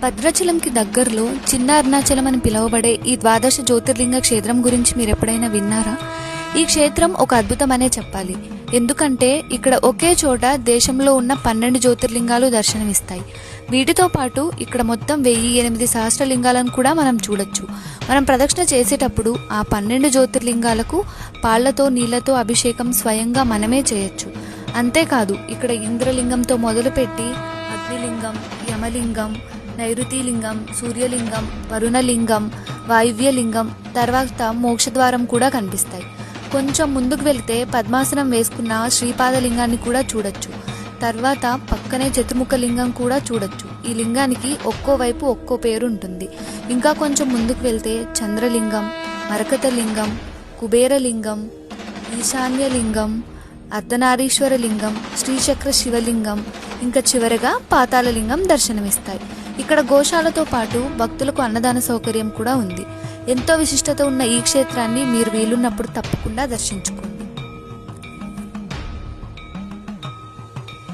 భద్రాచలంకి దగ్గరలో చిన్న అరుణాచలం అని పిలువబడే ఈ ద్వాదశ జ్యోతిర్లింగ క్షేత్రం గురించి మీరు ఎప్పుడైనా విన్నారా? ఈ క్షేత్రం ఒక అద్భుతమనే చెప్పాలి. ఎందుకంటే ఇక్కడ ఒకే చోట దేశంలో ఉన్న 12 జ్యోతిర్లింగాలు దర్శనమిస్తాయి. వీటితో పాటు ఇక్కడ మొత్తం 1008 సహస్రలింగాలను కూడా మనం చూడొచ్చు. మనం ప్రదక్షిణ చేసేటప్పుడు ఆ 12 జ్యోతిర్లింగాలకు పాళ్లతో నీళ్లతో అభిషేకం స్వయంగా మనమే చేయొచ్చు. అంతేకాదు ఇక్కడ ఇంద్రలింగంతో మొదలుపెట్టి అగ్నిలింగం, యమలింగం, నైరుతిలింగం, సూర్యలింగం, వరుణలింగం, వాయువ్యలింగం, తర్వాత మోక్షద్వారం కూడా కనిపిస్తాయి. కొంచెం ముందుకు వెళితే పద్మాసనం వేసుకున్న శ్రీపాదలింగాన్ని కూడా చూడొచ్చు. తర్వాత పక్కనే చతుర్ముఖ లింగం కూడా చూడొచ్చు. ఈ లింగానికి ఒక్కో వైపు ఒక్కో పేరు ఉంటుంది. ఇంకా కొంచెం ముందుకు వెళ్తే చంద్రలింగం, మరకతలింగం, కుబేరలింగం, ఈశాన్యలింగం, అర్ధనారీశ్వర లింగం, శ్రీచక్ర శివలింగం, ఇంకా చివరగా పాతాళలింగం దర్శనమిస్తాయి. ఇక్కడ గోశాలతో పాటు భక్తులకు అన్నదాన సౌకర్యం కూడా ఉంది. ఎంతో విశిష్టత ఉన్న ఈ క్షేత్రాన్ని మీరు వీలున్నప్పుడు తప్పకుండా దర్శించుకోండి.